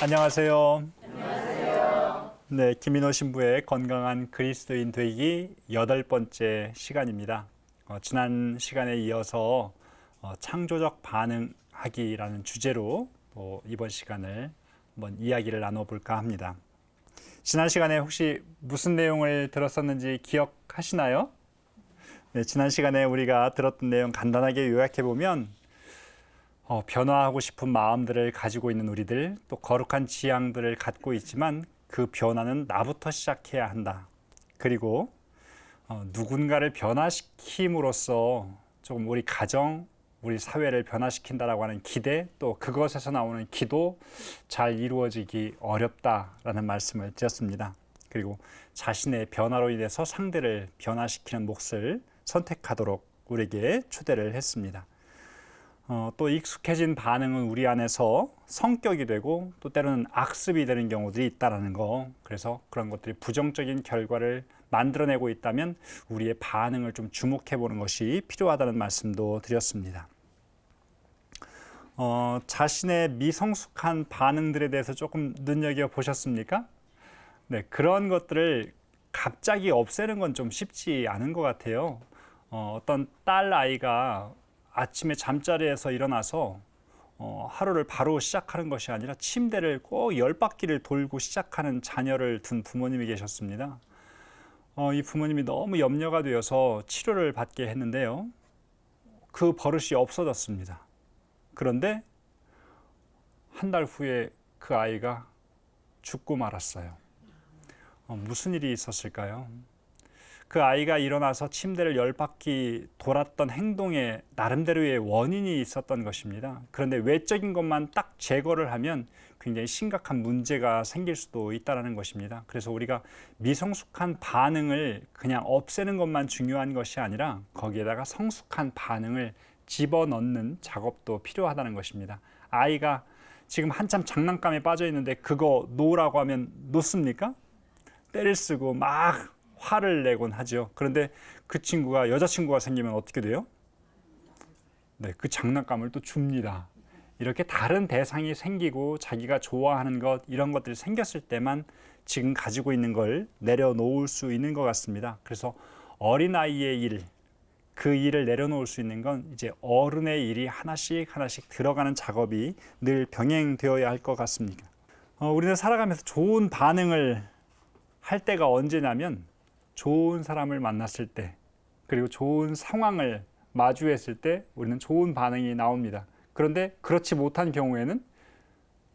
안녕하세요. 네, 김인호 신부의 건강한 그리스도인 되기 8번째 시간입니다. 지난 시간에 이어서 창조적 반응하기라는 주제로 이번 시간을 한번 이야기를 나눠볼까 합니다. 지난 시간에 혹시 무슨 내용을 들었었는지 기억하시나요? 네, 지난 시간에 우리가 들었던 내용 간단하게 요약해보면 변화하고 싶은 마음들을 가지고 있는 우리들, 또 거룩한 지향들을 갖고 있지만 그 변화는 나부터 시작해야 한다. 그리고 누군가를 변화시킴으로써 조금 우리 가정, 우리 사회를 변화시킨다라고 하는 기대, 또 그것에서 나오는 기도 잘 이루어지기 어렵다라는 말씀을 드렸습니다. 그리고 자신의 변화로 인해서 상대를 변화시키는 몫을 선택하도록 우리에게 초대를 했습니다. 또 익숙해진 반응은 우리 안에서 성격이 되고 또 때로는 악습이 되는 경우들이 있다는 거. 그래서 그런 것들이 부정적인 결과를 만들어내고 있다면 우리의 반응을 좀 주목해 보는 것이 필요하다는 말씀도 드렸습니다. 자신의 미성숙한 반응들에 대해서 조금 눈여겨보셨습니까? 네, 그런 것들을 갑자기 없애는 건 좀 쉽지 않은 것 같아요. 어떤 딸 아이가 아침에 잠자리에서 일어나서 하루를 바로 시작하는 것이 아니라 침대를 꼭 10바퀴를 돌고 시작하는 자녀를 둔 부모님이 계셨습니다. 이 부모님이 너무 염려가 되어서 치료를 받게 했는데요. 그 버릇이 없어졌습니다. 그런데 한 달 후에 그 아이가 죽고 말았어요. 무슨 일이 있었을까요? 그 아이가 일어나서 침대를 10바퀴 돌았던 행동에 나름대로의 원인이 있었던 것입니다. 그런데 외적인 것만 딱 제거를 하면 굉장히 심각한 문제가 생길 수도 있다는 것입니다. 그래서 우리가 미성숙한 반응을 그냥 없애는 것만 중요한 것이 아니라 거기에다가 성숙한 반응을 집어넣는 작업도 필요하다는 것입니다. 아이가 지금 한참 장난감에 빠져 있는데 그거 놓으라고 하면 놓습니까? 때를 쓰고 막 화를 내곤 하죠. 그런데 그 친구가 여자친구가 생기면 어떻게 돼요? 네, 그 장난감을 또 줍니다. 이렇게 다른 대상이 생기고 자기가 좋아하는 것, 이런 것들이 생겼을 때만 지금 가지고 있는 걸 내려놓을 수 있는 것 같습니다. 그래서 어린아이의 일, 그 일을 내려놓을 수 있는 건 이제 어른의 일이 하나씩 들어가는 작업이 늘 병행되어야 할 것 같습니다. 우리는 살아가면서 좋은 반응을 할 때가 언제냐면 좋은 사람을 만났을 때, 그리고 좋은 상황을 마주했을 때 우리는 좋은 반응이 나옵니다. 그런데 그렇지 못한 경우에는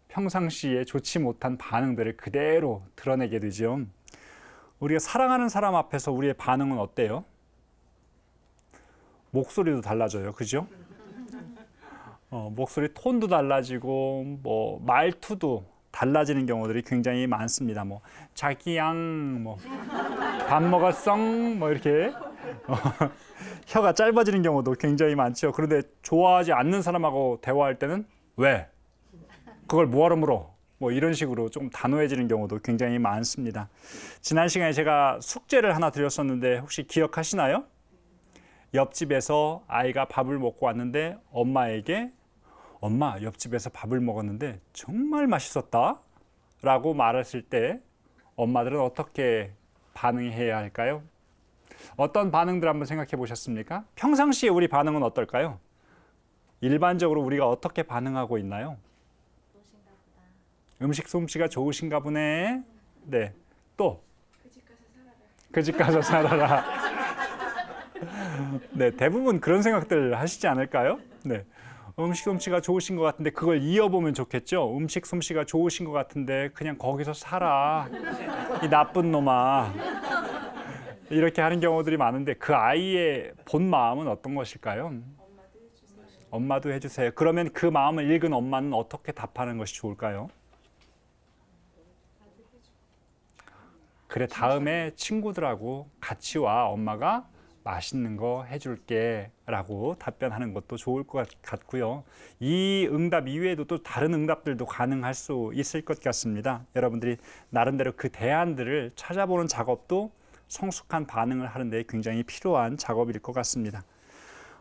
평상시에 좋지 못한 반응들을 그대로 드러내게 되죠. 우리가 사랑하는 사람 앞에서 우리의 반응은 어때요? 목소리도 달라져요. 그죠? 목소리 톤도 달라지고 말투도 달라지는 경우들이 굉장히 많습니다. 자기양, 밥 먹었어? 이렇게 혀가 짧아지는 경우도 굉장히 많죠. 그런데 좋아하지 않는 사람하고 대화할 때는 왜? 그걸 뭐하러 물어? 이런 식으로 좀 단호해지는 경우도 굉장히 많습니다. 지난 시간에 제가 숙제를 하나 드렸었는데 혹시 기억하시나요? 옆집에서 아이가 밥을 먹고 왔는데 엄마에게 엄마, 옆집에서 밥을 먹었는데 정말 맛있었다 라고 말했을 때 엄마들은 어떻게 반응해야 할까요? 어떤 반응들 한번 생각해 보셨습니까? 평상시에 우리 반응은 어떨까요? 일반적으로 우리가 어떻게 반응하고 있나요? 음식 솜씨가 좋으신가 보네. 네. 또? 그 집 가서 살아라. 네, 대부분 그런 생각들 하시지 않을까요? 네. 음식 솜씨가 좋으신 것 같은데 그걸 이어보면 좋겠죠. 음식 솜씨가 좋으신 것 같은데 그냥 거기서 살아, 이 나쁜 놈아, 이렇게 하는 경우들이 많은데 그 아이의 본 마음은 어떤 것일까요? 엄마도 해주세요. 그러면 그 마음을 읽은 엄마는 어떻게 답하는 것이 좋을까요? 그래, 다음에 친구들하고 같이 와, 엄마가 맛있는 거 해줄게 라고 답변하는 것도 좋을 것 같고요. 이 응답 이외에도 또 다른 응답들도 가능할 수 있을 것 같습니다. 여러분들이 나름대로 그 대안들을 찾아보는 작업도 성숙한 반응을 하는 데 굉장히 필요한 작업일 것 같습니다.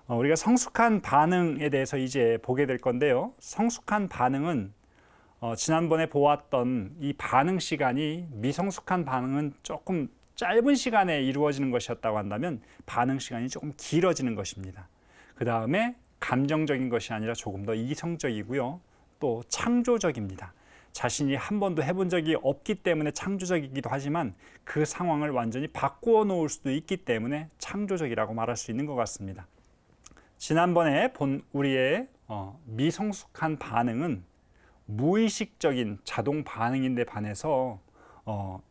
우리가 성숙한 반응에 대해서 이제 보게 될 건데요. 성숙한 반응은 지난번에 보았던 이 반응 시간이 미성숙한 반응은 조금 짧은 시간에 이루어지는 것이었다고 한다면 반응 시간이 조금 길어지는 것입니다. 그 다음에 감정적인 것이 아니라 조금 더 이성적이고요. 또 창조적입니다. 자신이 한 번도 해본 적이 없기 때문에 창조적이기도 하지만 그 상황을 완전히 바꾸어 놓을 수도 있기 때문에 창조적이라고 말할 수 있는 것 같습니다. 지난번에 본 우리의 미성숙한 반응은 무의식적인 자동 반응인데 반해서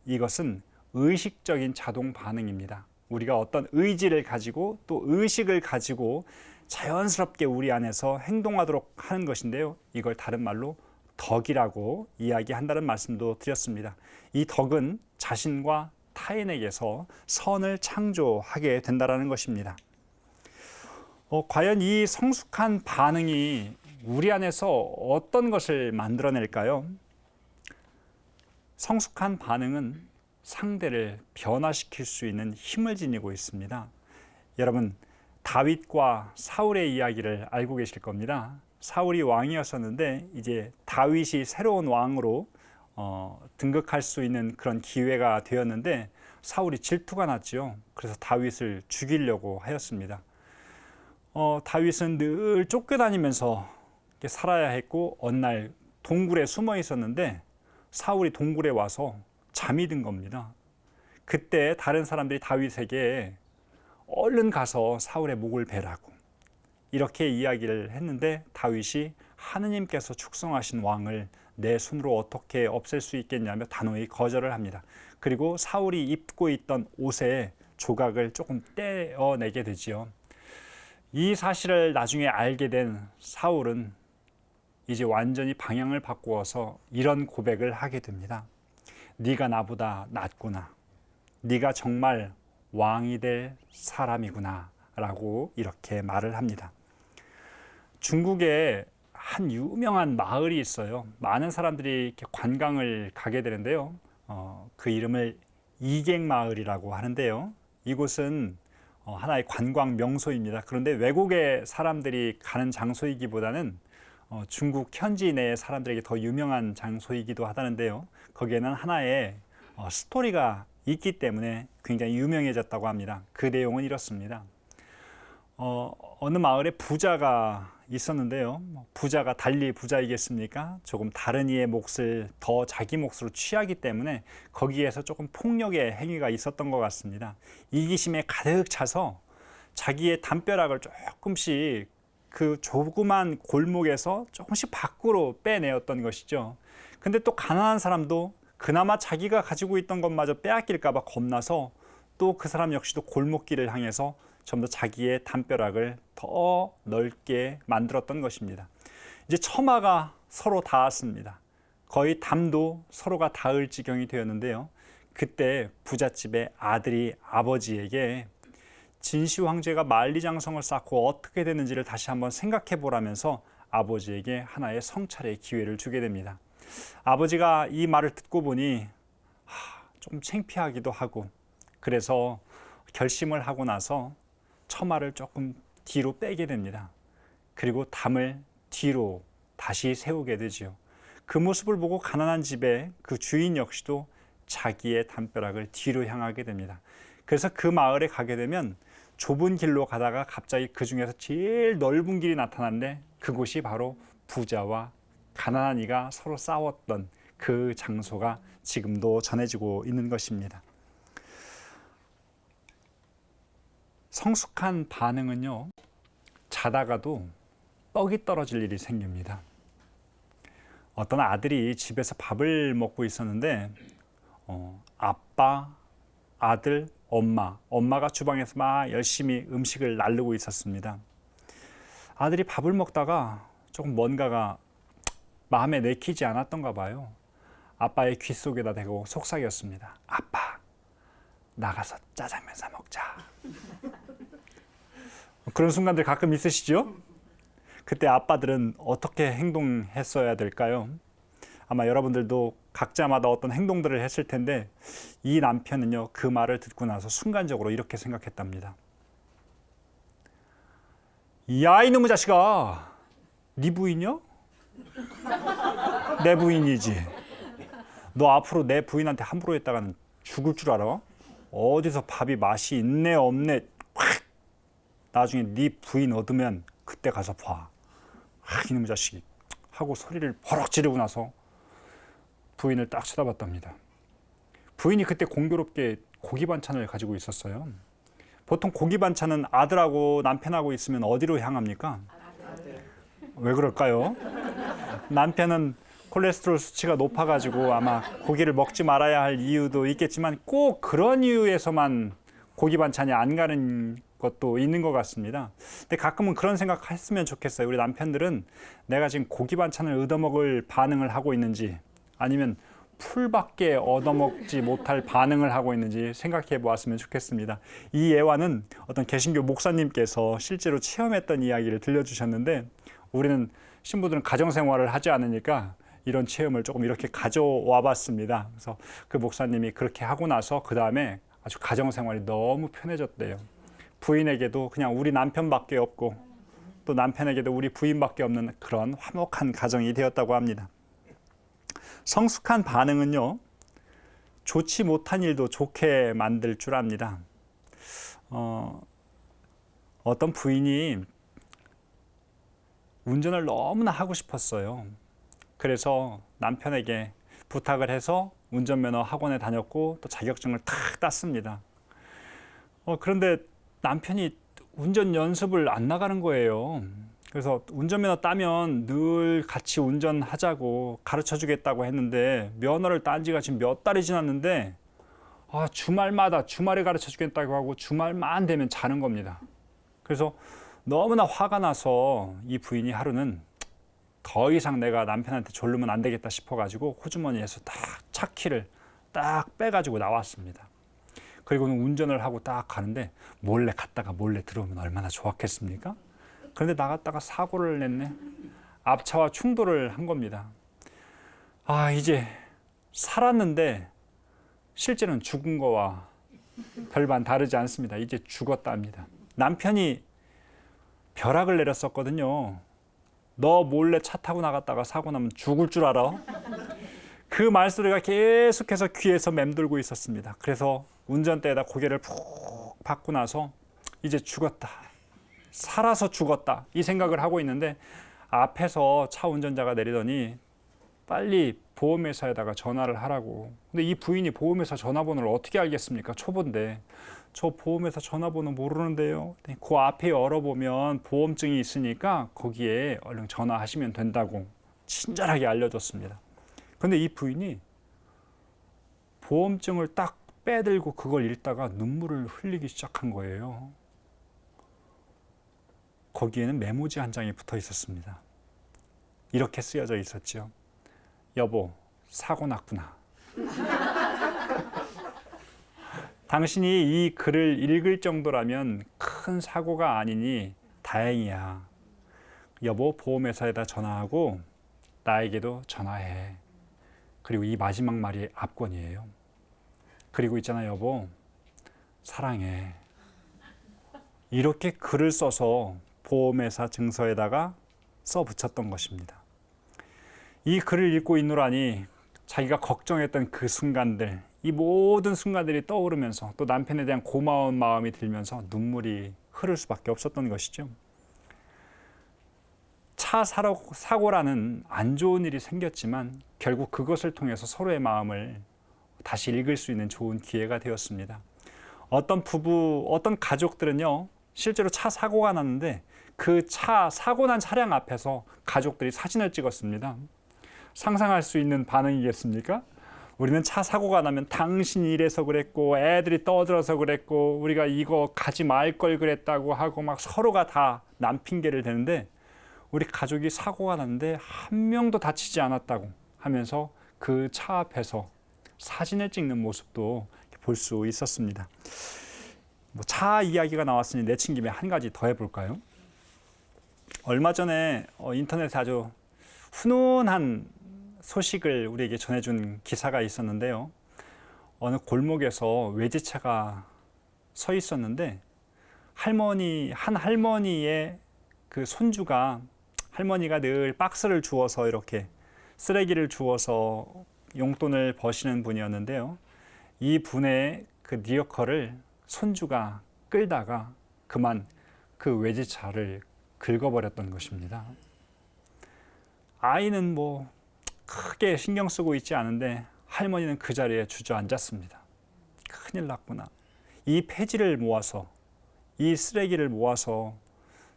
이것은 의식적인 자동 반응입니다. 우리가 어떤 의지를 가지고 또 의식을 가지고 자연스럽게 우리 안에서 행동하도록 하는 것인데요. 이걸 다른 말로 덕이라고 이야기한다는 말씀도 드렸습니다. 이 덕은 자신과 타인에게서 선을 창조하게 된다는 것입니다. 과연 이 성숙한 반응이 우리 안에서 어떤 것을 만들어낼까요? 성숙한 반응은 상대를 변화시킬 수 있는 힘을 지니고 있습니다. 여러분, 다윗과 사울의 이야기를 알고 계실 겁니다. 사울이 왕이었었는데 이제 다윗이 새로운 왕으로 등극할 수 있는 그런 기회가 되었는데 사울이 질투가 났죠. 그래서 다윗을 죽이려고 하였습니다. 다윗은 늘 쫓겨다니면서 살아야 했고 어느 날 동굴에 숨어 있었는데 사울이 동굴에 와서 잠이 든 겁니다. 그때 다른 사람들이 다윗에게 얼른 가서 사울의 목을 베라고 이렇게 이야기를 했는데 다윗이 하느님께서 축성하신 왕을 내 손으로 어떻게 없앨 수 있겠냐며 단호히 거절을 합니다. 그리고 사울이 입고 있던 옷에 조각을 조금 떼어내게 되지요. 이 사실을 나중에 알게 된 사울은 이제 완전히 방향을 바꾸어서 이런 고백을 하게 됩니다. 네가 나보다 낫구나. 네가 정말 왕이 될 사람이구나 라고 이렇게 말을 합니다. 중국에 한 유명한 마을이 있어요. 많은 사람들이 이렇게 관광을 가게 되는데요. 그 이름을 이객마을이라고 하는데요. 이곳은 하나의 관광 명소입니다. 그런데 외국의 사람들이 가는 장소이기보다는 중국 현지 내의 사람들에게 더 유명한 장소이기도 하다는데요. 거기에는 하나의 스토리가 있기 때문에 굉장히 유명해졌다고 합니다. 그 내용은 이렇습니다. 어느 마을에 부자가 있었는데요. 부자가 달리 부자이겠습니까? 조금 다른 이의 몫을 더 자기 몫으로 취하기 때문에 거기에서 조금 폭력의 행위가 있었던 것 같습니다. 이기심에 가득 차서 자기의 담벼락을 조금씩 그 조그만 골목에서 조금씩 밖으로 빼내었던 것이죠. 근데 또 가난한 사람도 그나마 자기가 가지고 있던 것마저 빼앗길까 봐 겁나서 또 그 사람 역시도 골목길을 향해서 전부 다 자기의 담벼락을 더 넓게 만들었던 것입니다. 이제 처마가 서로 닿았습니다. 거의 담도 서로가 닿을 지경이 되었는데요. 그때 부잣집의 아들이 아버지에게 진시 황제가 만리장성을 쌓고 어떻게 됐는지를 다시 한번 생각해 보라면서 아버지에게 하나의 성찰의 기회를 주게 됩니다. 아버지가 이 말을 듣고 보니 좀 창피하기도 하고 그래서 결심을 하고 나서 처마를 조금 뒤로 빼게 됩니다. 그리고 담을 뒤로 다시 세우게 되지요. 그 모습을 보고 가난한 집의 그 주인 역시도 자기의 담벼락을 뒤로 향하게 됩니다. 그래서 그 마을에 가게 되면 좁은 길로 가다가 갑자기 그 중에서 제일 넓은 길이 나타났는데 그곳이 바로 부자와 가난한 이가 서로 싸웠던 그 장소가 지금도 전해지고 있는 것입니다. 성숙한 반응은요, 자다가도 떡이 떨어질 일이 생깁니다. 어떤 아들이 집에서 밥을 먹고 있었는데 아빠, 아들, 엄마가 주방에서 막 열심히 음식을 나르고 있었습니다. 아들이 밥을 먹다가 조금 뭔가가 마음에 내키지 않았던가 봐요. 아빠의 귀 속에다 대고 속삭였습니다. 아빠, 나가서 짜장면 사 먹자. 그런 순간들 가끔 있으시죠? 그때 아빠들은 어떻게 행동했어야 될까요? 아마 여러분들도 각자마다 어떤 행동들을 했을 텐데 이 남편은요, 그 말을 듣고 나서 순간적으로 이렇게 생각했답니다. 야, 이놈의 자식아, 네 부인이요? 내 부인이지. 너 앞으로 내 부인한테 함부로 했다가는 죽을 줄 알아? 어디서 밥이 맛이 있네 없네 확 나중에 네 부인 얻으면 그때 가서 봐. 이놈의 자식이 하고 소리를 버럭 지르고 나서 부인을 딱 쳐다봤답니다. 부인이 그때 공교롭게 고기 반찬을 가지고 있었어요. 보통 고기 반찬은 아들하고 남편하고 있으면 어디로 향합니까? 왜 그럴까요? 남편은 콜레스테롤 수치가 높아가지고 아마 고기를 먹지 말아야 할 이유도 있겠지만 꼭 그런 이유에서만 고기 반찬이 안 가는 것도 있는 것 같습니다. 근데 가끔은 그런 생각 했으면 좋겠어요. 우리 남편들은 내가 지금 고기 반찬을 얻어먹을 반응을 하고 있는지 아니면 풀밖에 얻어먹지 못할 반응을 하고 있는지 생각해 보았으면 좋겠습니다. 이 예화는 어떤 개신교 목사님께서 실제로 체험했던 이야기를 들려주셨는데 우리는 신부들은 가정생활을 하지 않으니까 이런 체험을 조금 이렇게 가져와 봤습니다. 그래서 그 목사님이 그렇게 하고 나서 그 다음에 아주 가정생활이 너무 편해졌대요. 부인에게도 그냥 우리 남편밖에 없고 또 남편에게도 우리 부인밖에 없는 그런 화목한 가정이 되었다고 합니다. 성숙한 반응은요, 좋지 못한 일도 좋게 만들 줄 압니다. 어떤 부인이 운전을 너무나 하고 싶었어요. 그래서 남편에게 부탁을 해서 운전면허 학원에 다녔고 또 자격증을 탁 땄습니다. 그런데 남편이 운전 연습을 안 나가는 거예요. 그래서 운전면허 따면 늘 같이 운전하자고 가르쳐 주겠다고 했는데 면허를 딴 지가 지금 몇 달이 지났는데 주말마다 주말에 가르쳐 주겠다고 하고 주말만 되면 자는 겁니다. 그래서 너무나 화가 나서 이 부인이 하루는 더 이상 내가 남편한테 졸르면 안 되겠다 싶어가지고 호주머니에서 딱 차키를 딱 빼가지고 나왔습니다. 그리고는 운전을 하고 딱 가는데 몰래 갔다가 몰래 들어오면 얼마나 좋았겠습니까? 그런데 나갔다가 사고를 냈네. 앞차와 충돌을 한 겁니다. 이제 살았는데 실제는 죽은 거와 별반 다르지 않습니다. 이제 죽었다 합니다. 남편이 벼락을 내렸었거든요. 너 몰래 차 타고 나갔다가 사고 나면 죽을 줄 알아? 그 말소리가 계속해서 귀에서 맴돌고 있었습니다. 그래서 운전대에다 고개를 푹 박고 나서 이제 죽었다. 살아서 죽었다. 이 생각을 하고 있는데 앞에서 차 운전자가 내리더니 빨리 보험회사에다가 전화를 하라고. 근데 이 부인이 보험회사 전화번호를 어떻게 알겠습니까? 초보인데. 저 보험회사 전화번호 모르는데요. 그 앞에 열어보면 보험증이 있으니까 거기에 얼른 전화하시면 된다고 친절하게 알려줬습니다. 근데 이 부인이 보험증을 딱 빼들고 그걸 읽다가 눈물을 흘리기 시작한 거예요. 거기에는 메모지 한 장이 붙어 있었습니다. 이렇게 쓰여져 있었죠. 여보, 사고 났구나. 당신이 이 글을 읽을 정도라면 큰 사고가 아니니 다행이야. 여보, 보험회사에다 전화하고 나에게도 전화해. 그리고 이 마지막 말이 압권이에요. 그리고 있잖아, 여보, 사랑해. 이렇게 글을 써서 보험회사 증서에다가 써 붙였던 것입니다. 이 글을 읽고 있노라니 자기가 걱정했던 그 순간들, 이 모든 순간들이 떠오르면서 또 남편에 대한 고마운 마음이 들면서 눈물이 흐를 수밖에 없었던 것이죠. 차 사고라는 안 좋은 일이 생겼지만 결국 그것을 통해서 서로의 마음을 다시 읽을 수 있는 좋은 기회가 되었습니다. 어떤 부부, 어떤 가족들은요, 실제로 차 사고가 났는데 그 차 사고 난 차량 앞에서 가족들이 사진을 찍었습니다. 상상할 수 있는 반응이겠습니까? 우리는 차 사고가 나면 당신이 이래서 그랬고 애들이 떠들어서 그랬고 우리가 이거 가지 말 걸 그랬다고 하고 막 서로가 다 남 핑계를 대는데 우리 가족이 사고가 났는데 한 명도 다치지 않았다고 하면서 그 차 앞에서 사진을 찍는 모습도 볼 수 있었습니다. 차 이야기가 나왔으니 내친 김에 한 가지 더 해볼까요? 얼마 전에 인터넷에 아주 훈훈한 소식을 우리에게 전해준 기사가 있었는데요. 어느 골목에서 외제차가 서 있었는데 한 할머니의 그 손주가 할머니가 늘 박스를 주워서 이렇게 쓰레기를 주워서 용돈을 버시는 분이었는데요. 이 분의 그 리어커를 손주가 끌다가 그만 그 외제차를 긁어버렸던 것입니다. 아이는 뭐 크게 신경 쓰고 있지 않은데 할머니는 그 자리에 주저앉았습니다. 큰일 났구나. 이 폐지를 모아서, 이 쓰레기를 모아서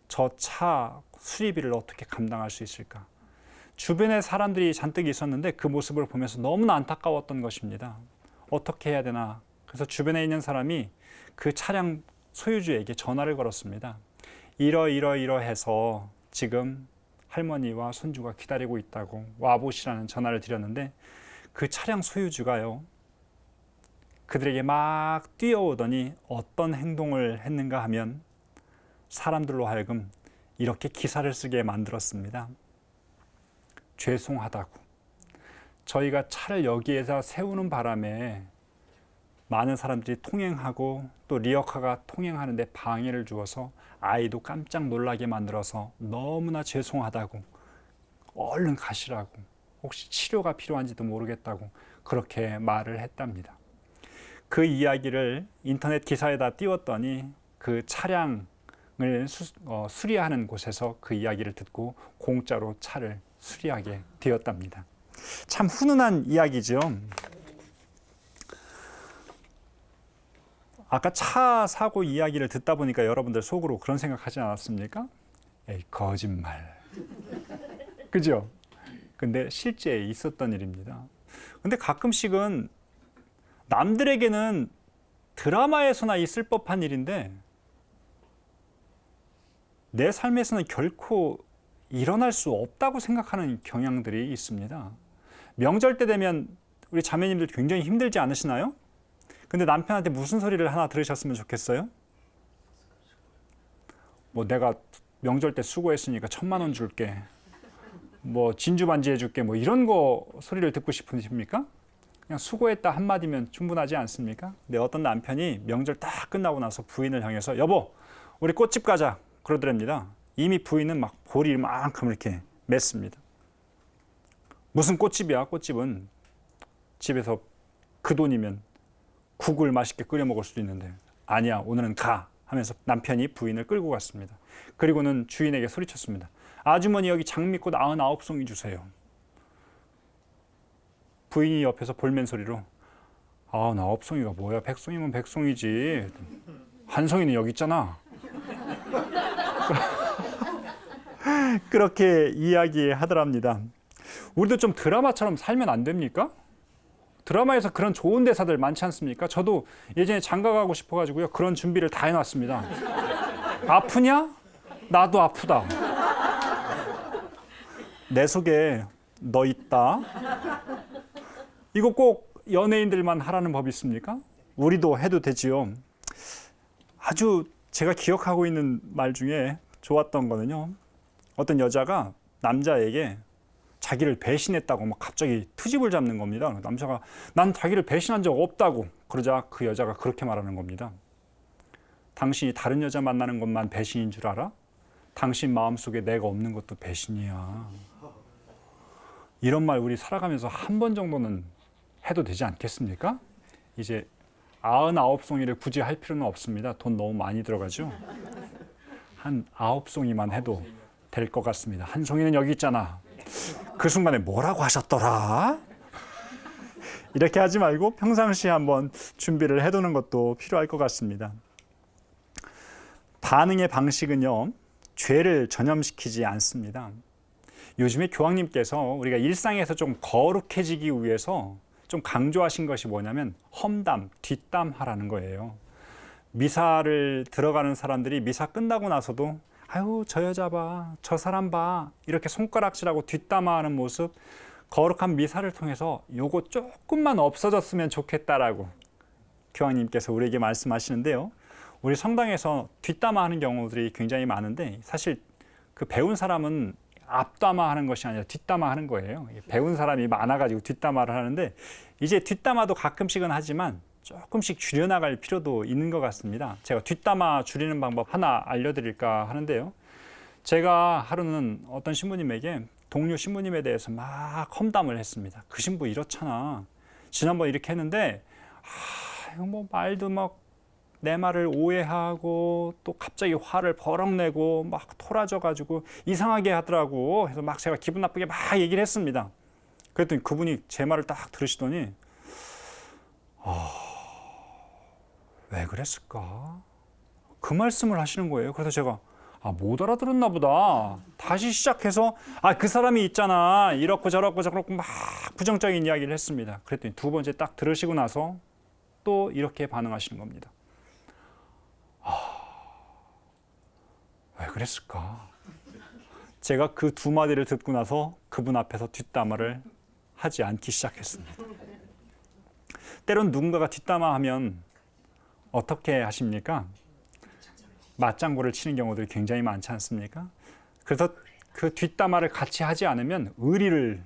저 차 수리비를 어떻게 감당할 수 있을까? 주변에 사람들이 잔뜩 있었는데 그 모습을 보면서 너무나 안타까웠던 것입니다. 어떻게 해야 되나? 그래서 주변에 있는 사람이 그 차량 소유주에게 전화를 걸었습니다. 이러해서 지금 할머니와 손주가 기다리고 있다고 와보시라는 전화를 드렸는데 그 차량 소유주가요, 그들에게 막 뛰어오더니 어떤 행동을 했는가 하면 사람들로 하여금 이렇게 기사를 쓰게 만들었습니다. 죄송하다고. 저희가 차를 여기에서 세우는 바람에 많은 사람들이 통행하고 또 리어카가 통행하는데 방해를 주어서 아이도 깜짝 놀라게 만들어서 너무나 죄송하다고, 얼른 가시라고, 혹시 치료가 필요한지도 모르겠다고 그렇게 말을 했답니다. 그 이야기를 인터넷 기사에다 띄웠더니 그 차량을 수리하는 곳에서 그 이야기를 듣고 공짜로 차를 수리하게 되었답니다. 참 훈훈한 이야기죠. 아까 차 사고 이야기를 듣다 보니까 여러분들 속으로 그런 생각하지 않았습니까? 에이, 거짓말. 그죠? 근데 실제 있었던 일입니다. 근데 가끔씩은 남들에게는 드라마에서나 있을 법한 일인데 내 삶에서는 결코 일어날 수 없다고 생각하는 경향들이 있습니다. 명절 때 되면 우리 자매님들 굉장히 힘들지 않으시나요? 근데 남편한테 무슨 소리를 하나 들으셨으면 좋겠어요? 뭐 내가 명절 때 수고했으니까 1,000,000원 줄게. 뭐 진주 반지 해줄게. 뭐 이런 거 소리를 듣고 싶으십니까? 그냥 수고했다 한마디면 충분하지 않습니까? 근데 어떤 남편이 명절 딱 끝나고 나서 부인을 향해서 여보, 우리 꽃집 가자. 그러더랍니다. 이미 부인은 막 볼이 이만큼 이렇게 맸습니다. 무슨 꽃집이야? 꽃집은 집에서 그 돈이면 국을 맛있게 끓여 먹을 수도 있는데 아니야, 오늘은 가 하면서 남편이 부인을 끌고 갔습니다. 그리고는 주인에게 소리쳤습니다. 아주머니 여기 장미꽃 99송이 주세요. 부인이 옆에서 볼멘 소리로 99송이가 뭐야, 100송이면 100송이지, 한 송이는 여기 있잖아. 그렇게 이야기하더랍니다. 우리도 좀 드라마처럼 살면 안 됩니까? 드라마에서 그런 좋은 대사들 많지 않습니까? 저도 예전에 장가 가고 싶어가지고요, 그런 준비를 다 해놨습니다. 아프냐? 나도 아프다. 내 속에 너 있다. 이거 꼭 연예인들만 하라는 법이 있습니까? 우리도 해도 되지요. 아주 제가 기억하고 있는 말 중에 좋았던 거는요, 어떤 여자가 남자에게 자기를 배신했다고 막 갑자기 트집을 잡는 겁니다. 남자가 난 자기를 배신한 적 없다고 그러자 그 여자가 그렇게 말하는 겁니다. 당신이 다른 여자 만나는 것만 배신인 줄 알아? 당신 마음속에 내가 없는 것도 배신이야. 이런 말 우리 살아가면서 한 번 정도는 해도 되지 않겠습니까? 이제 99송이를 굳이 할 필요는 없습니다. 돈 너무 많이 들어가죠. 한 9송이만 해도 될 것 같습니다. 한 송이는 여기 있잖아. 그 순간에 뭐라고 하셨더라? 이렇게 하지 말고 평상시에 한번 준비를 해두는 것도 필요할 것 같습니다. 반응의 방식은요, 죄를 전염시키지 않습니다. 요즘에 교황님께서 우리가 일상에서 좀 거룩해지기 위해서 좀 강조하신 것이 뭐냐면 험담, 뒷담하라는 거예요. 미사를 들어가는 사람들이 미사 끝나고 나서도 아유, 저 여자 봐, 저 사람 봐, 이렇게 손가락질하고 뒷담화하는 모습, 거룩한 미사를 통해서 요거 조금만 없어졌으면 좋겠다라고 교황님께서 우리에게 말씀하시는데요. 우리 성당에서 뒷담화하는 경우들이 굉장히 많은데 사실 그 배운 사람은 앞담화하는 것이 아니라 뒷담화하는 거예요. 배운 사람이 많아가지고 뒷담화를 하는데 이제 뒷담화도 가끔씩은 하지만 조금씩 줄여나갈 필요도 있는 것 같습니다. 제가 뒷담화 줄이는 방법 하나 알려드릴까 하는데요. 제가 하루는 어떤 신부님에게 동료 신부님에 대해서 막 험담을 했습니다. 그 신부 이렇잖아. 지난번 이렇게 했는데 이거 뭐 말도 막 내 말을 오해하고 또 갑자기 화를 버럭 내고 막 토라져가지고 이상하게 하더라고. 그래서 막 제가 기분 나쁘게 막 얘기를 했습니다. 그랬더니 그분이 제 말을 딱 들으시더니 왜 그랬을까? 그 말씀을 하시는 거예요. 그래서 제가 못 알아들었나 보다. 다시 시작해서 그 사람이 있잖아. 이렇고 저렇고 막 부정적인 이야기를 했습니다. 그랬더니 두 번째 딱 들으시고 나서 또 이렇게 반응하시는 겁니다. 왜 그랬을까? 제가 그 두 마디를 듣고 나서 그분 앞에서 뒷담화를 하지 않기 시작했습니다. 때론 누군가가 뒷담화하면 어떻게 하십니까? 맞장구를 치는 경우들이 굉장히 많지 않습니까? 그래서 그 뒷담화를 같이 하지 않으면 의리를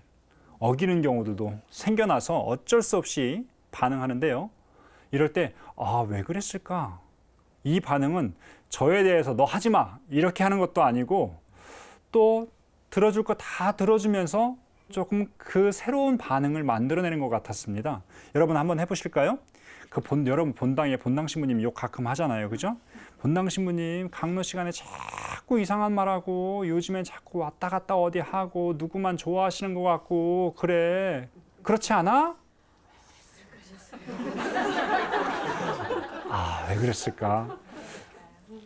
어기는 경우들도 생겨나서 어쩔 수 없이 반응하는데요. 이럴 때 왜 그랬을까? 이 반응은 저에 대해서 너 하지 마 이렇게 하는 것도 아니고 또 들어줄 거 다 들어주면서 조금 그 새로운 반응을 만들어내는 것 같았습니다. 여러분 한번 해보실까요? 여러분 본당에 본당 신부님 욕 가끔 하잖아요, 그죠? 본당 신부님 강로 시간에 자꾸 이상한 말하고 요즘엔 자꾸 왔다 갔다 어디 하고 누구만 좋아하시는 것 같고 그래. 그렇지 않아? 왜 그랬을까?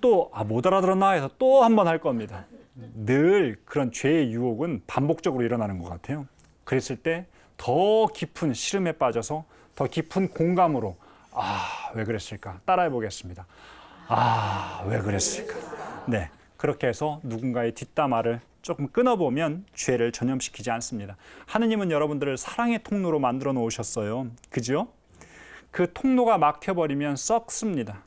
또 못 알아들었나 해서 또 한 번 할 겁니다. 늘 그런 죄의 유혹은 반복적으로 일어나는 것 같아요. 그랬을 때 더 깊은 시름에 빠져서 더 깊은 공감으로 왜 그랬을까? 따라해 보겠습니다. 왜 그랬을까? 네, 그렇게 해서 누군가의 뒷담화를 조금 끊어보면 죄를 전염시키지 않습니다. 하느님은 여러분들을 사랑의 통로로 만들어 놓으셨어요. 그죠? 그 통로가 막혀버리면 썩습니다.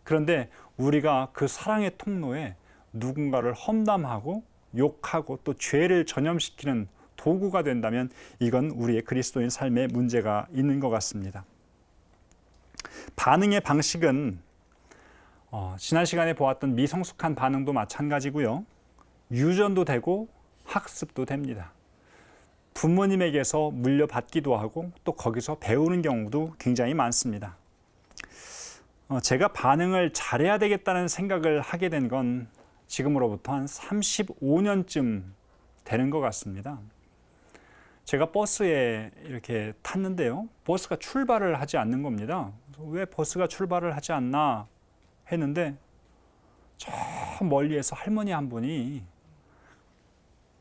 그런데 우리가 그 사랑의 통로에 누군가를 험담하고 욕하고 또 죄를 전염시키는 도구가 된다면 이건 우리의 그리스도인 삶에 문제가 있는 것 같습니다. 반응의 방식은 지난 시간에 보았던 미성숙한 반응도 마찬가지고요. 유전도 되고 학습도 됩니다. 부모님에게서 물려받기도 하고 또 거기서 배우는 경우도 굉장히 많습니다. 제가 반응을 잘해야 되겠다는 생각을 하게 된 건 지금으로부터 한 35년쯤 되는 것 같습니다. 제가 버스에 이렇게 탔는데요. 버스가 출발을 하지 않는 겁니다. 왜 버스가 출발을 하지 않나 했는데 저 멀리에서 할머니 한 분이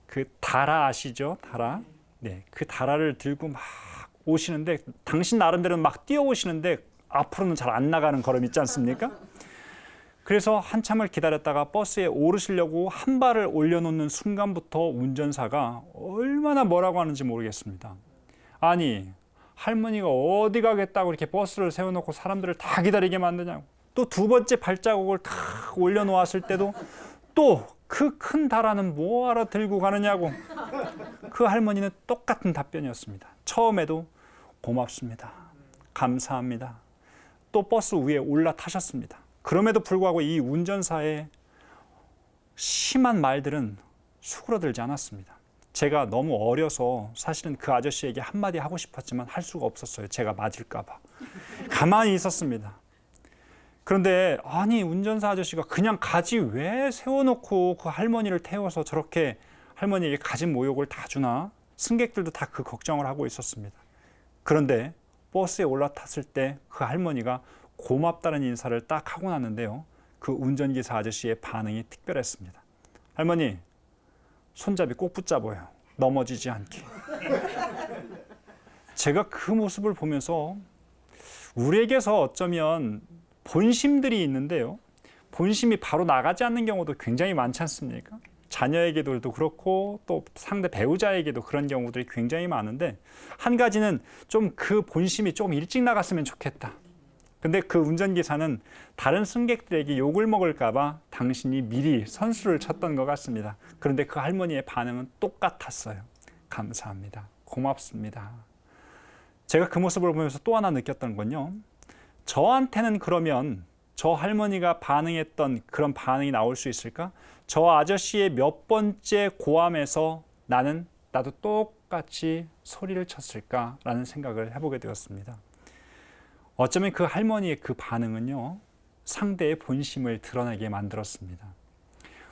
그 다라 아시죠? 다라? 네, 그 다라를 들고 막 오시는데 당신 나름대로는 막 뛰어오시는데 앞으로는 잘 안 나가는 걸음 있지 않습니까? 그래서 한참을 기다렸다가 버스에 오르시려고 한 발을 올려놓는 순간부터 운전사가 얼마나 뭐라고 하는지 모르겠습니다. 아니, 할머니가 어디 가겠다고 이렇게 버스를 세워놓고 사람들을 다 기다리게 만드냐고. 또 두 번째 발자국을 탁 올려놓았을 때도 또 그 큰 다라는 뭐하러 들고 가느냐고. 그 할머니는 똑같은 답변이었습니다. 처음에도 고맙습니다. 감사합니다. 또 버스 위에 올라타셨습니다. 그럼에도 불구하고 이 운전사의 심한 말들은 수그러들지 않았습니다. 제가 너무 어려서 사실은 그 아저씨에게 한마디 하고 싶었지만 할 수가 없었어요. 제가 맞을까 봐. 가만히 있었습니다. 그런데 아니 운전사 아저씨가 그냥 가지 왜 세워놓고 그 할머니를 태워서 저렇게 할머니에게 가진 모욕을 다 주나? 승객들도 다 그 걱정을 하고 있었습니다. 그런데 버스에 올라탔을 때 그 할머니가 고맙다는 인사를 딱 하고 났는데요. 그 운전기사 아저씨의 반응이 특별했습니다. 할머니, 손잡이 꼭 붙잡아요. 넘어지지 않게. 제가 그 모습을 보면서 우리에게서 어쩌면 본심들이 있는데요. 본심이 바로 나가지 않는 경우도 굉장히 많지 않습니까? 자녀에게도 그렇고 또 상대 배우자에게도 그런 경우들이 굉장히 많은데 한 가지는 좀 그 본심이 좀 일찍 나갔으면 좋겠다. 근데 그 운전기사는 다른 승객들에게 욕을 먹을까 봐 당신이 미리 선수를 쳤던 것 같습니다. 그런데 그 할머니의 반응은 똑같았어요. 감사합니다. 고맙습니다. 제가 그 모습을 보면서 또 하나 느꼈던 건요. 저한테는 그러면 저 할머니가 반응했던 그런 반응이 나올 수 있을까? 저 아저씨의 몇 번째 고함에서 나도 똑같이 소리를 쳤을까라는 생각을 해보게 되었습니다. 어쩌면 그 할머니의 그 반응은요, 상대의 본심을 드러내게 만들었습니다.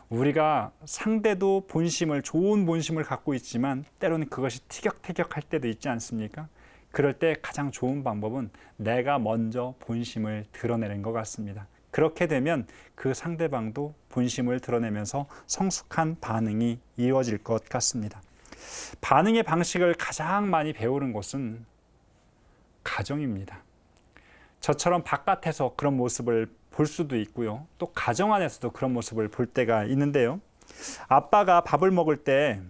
우리가 상대도 좋은 본심을 갖고 있지만 때로는 그것이 티격태격할 때도 있지 않습니까? 그럴 때 가장 좋은 방법은 내가 먼저 본심을 드러내는 것 같습니다. 그렇게 되면 그 상대방도 본심을 드러내면서 성숙한 반응이 이루어질 것 같습니다. 반응의 방식을 가장 많이 배우는 곳은 가정입니다. 저처럼 바깥에서 그런 모습을 볼 수도 있고요. 또 가정 안에서도 그런 모습을 볼 때가 있는데요. 아빠가 밥을 먹을 때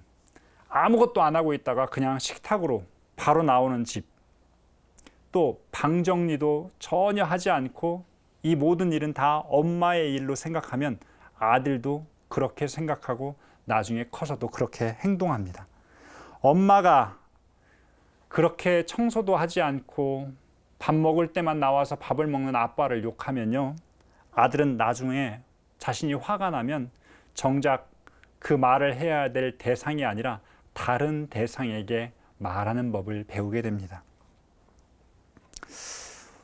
아무것도 안 하고 있다가 그냥 식탁으로 바로 나오는 집. 또 방 정리도 전혀 하지 않고 이 모든 일은 다 엄마의 일로 생각하면 아들도 그렇게 생각하고 나중에 커서도 그렇게 행동합니다. 엄마가 그렇게 청소도 하지 않고 밥 먹을 때만 나와서 밥을 먹는 아빠를 욕하면요, 아들은 나중에 자신이 화가 나면 정작 그 말을 해야 될 대상이 아니라 다른 대상에게 말하는 법을 배우게 됩니다.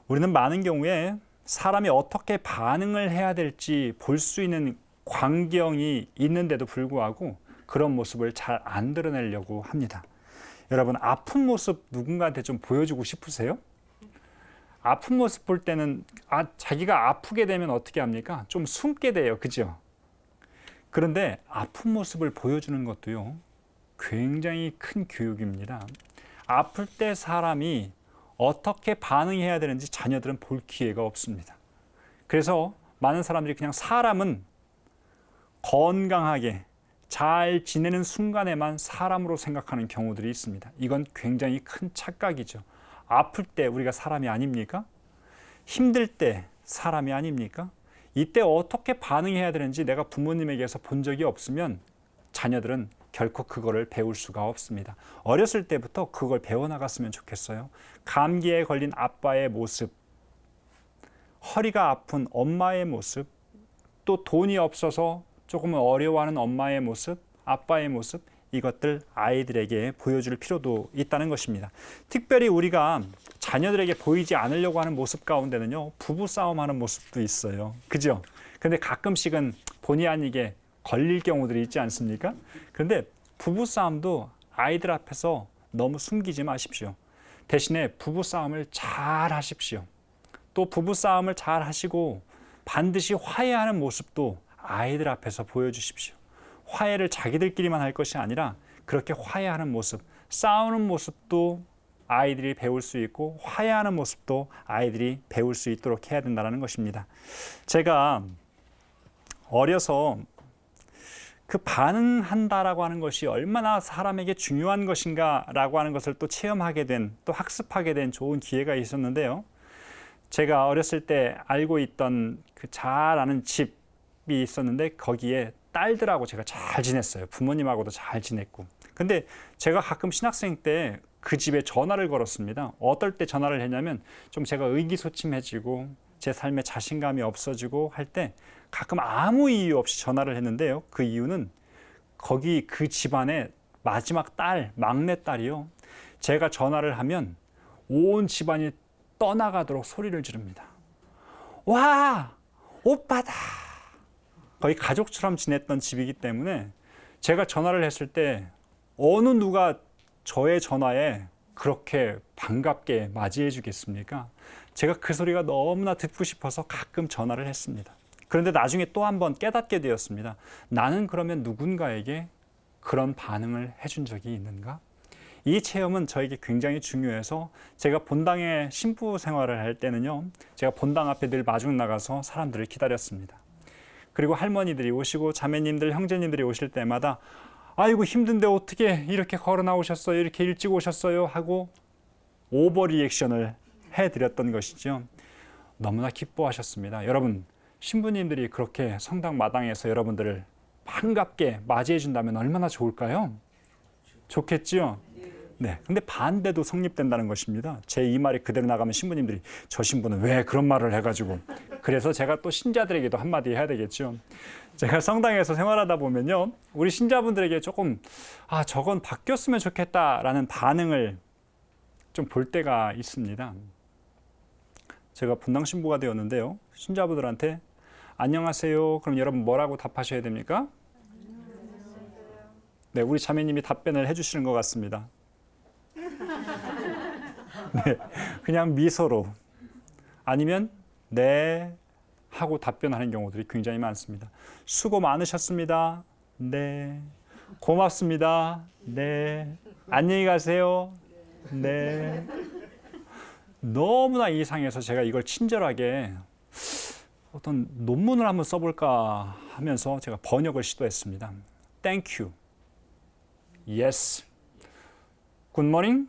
우리는 많은 경우에 사람이 어떻게 반응을 해야 될지 볼 수 있는 광경이 있는데도 불구하고 그런 모습을 잘 안 드러내려고 합니다. 여러분, 아픈 모습 누군가한테 좀 보여주고 싶으세요? 아픈 모습 볼 때는 자기가 아프게 되면 어떻게 합니까? 좀 숨게 돼요. 그죠? 그런데 아픈 모습을 보여주는 것도요, 굉장히 큰 교육입니다. 아플 때 사람이 어떻게 반응해야 되는지 자녀들은 볼 기회가 없습니다. 그래서 많은 사람들이 그냥 사람은 건강하게 잘 지내는 순간에만 사람으로 생각하는 경우들이 있습니다. 이건 굉장히 큰 착각이죠. 아플 때 우리가 사람이 아닙니까? 힘들 때 사람이 아닙니까? 이때 어떻게 반응해야 되는지 내가 부모님에게서 본 적이 없으면 자녀들은 결코 그거를 배울 수가 없습니다. 어렸을 때부터 그걸 배워나갔으면 좋겠어요. 감기에 걸린 아빠의 모습, 허리가 아픈 엄마의 모습, 또 돈이 없어서 조금은 어려워하는 엄마의 모습, 아빠의 모습, 이것들 아이들에게 보여줄 필요도 있다는 것입니다. 특별히 우리가 자녀들에게 보이지 않으려고 하는 모습 가운데는요, 부부싸움하는 모습도 있어요. 그죠? 근데 가끔씩은 본의 아니게 걸릴 경우들이 있지 않습니까? 그런데 부부싸움도 아이들 앞에서 너무 숨기지 마십시오. 대신에 부부싸움을 잘 하십시오. 또 부부싸움을 잘 하시고 반드시 화해하는 모습도 아이들 앞에서 보여주십시오. 화해를 자기들끼리만 할 것이 아니라 그렇게 화해하는 모습, 싸우는 모습도 아이들이 배울 수 있고 화해하는 모습도 아이들이 배울 수 있도록 해야 된다는 것입니다. 제가 어려서 그 반응한다라고 하는 것이 얼마나 사람에게 중요한 것인가라고 하는 것을 또 체험하게 된, 또 학습하게 된 좋은 기회가 있었는데요. 제가 어렸을 때 알고 있던 그 잘 아는 집이 있었는데 거기에 딸들하고 제가 잘 지냈어요. 부모님하고도 잘 지냈고. 근데 제가 가끔 신학생 때 그 집에 전화를 걸었습니다. 어떨 때 전화를 했냐면 좀 제가 의기소침해지고 제 삶에 자신감이 없어지고 할 때 가끔 아무 이유 없이 전화를 했는데요. 그 이유는 거기 그 집안의 마지막 딸, 막내 딸이요. 제가 전화를 하면 온 집안이 떠나가도록 소리를 지릅니다. 와, 오빠다. 거의 가족처럼 지냈던 집이기 때문에 제가 전화를 했을 때 어느 누가 저의 전화에 그렇게 반갑게 맞이해 주겠습니까? 제가 그 소리가 너무나 듣고 싶어서 가끔 전화를 했습니다. 그런데 나중에 또 한 번 깨닫게 되었습니다. 나는 그러면 누군가에게 그런 반응을 해준 적이 있는가? 이 체험은 저에게 굉장히 중요해서 제가 본당에 신부 생활을 할 때는요, 제가 본당 앞에 늘 마중 나가서 사람들을 기다렸습니다. 그리고 할머니들이 오시고 자매님들, 형제님들이 오실 때마다 아이고 힘든데 어떻게 이렇게 걸어 나오셨어요? 이렇게 일찍 오셨어요? 하고 오버 리액션을 해드렸던 것이죠. 너무나 기뻐하셨습니다. 여러분, 신부님들이 그렇게 성당 마당에서 여러분들을 반갑게 맞이해 준다면 얼마나 좋을까요? 좋겠지요? 네, 근데 반대도 성립된다는 것입니다. 제 이 말이 그대로 나가면 신부님들이 저 신부는 왜 그런 말을 해가지고, 그래서 제가 또 신자들에게도 한마디 해야 되겠죠. 제가 성당에서 생활하다 보면요, 우리 신자분들에게 조금 저건 바뀌었으면 좋겠다라는 반응을 좀 볼 때가 있습니다. 제가 분당 신부가 되었는데요, 신자분들한테 안녕하세요, 그럼 여러분 뭐라고 답하셔야 됩니까? 네, 우리 자매님이 답변을 해주시는 것 같습니다. 네, 그냥 미소로 아니면 네 하고 답변하는 경우들이 굉장히 많습니다. 수고 많으셨습니다. 네. 고맙습니다. 네. 안녕히 가세요. 네. 너무나 이상해서 제가 이걸 친절하게 어떤 논문을 한번 써볼까 하면서 제가 번역을 시도했습니다. Thank you. Yes. Good morning.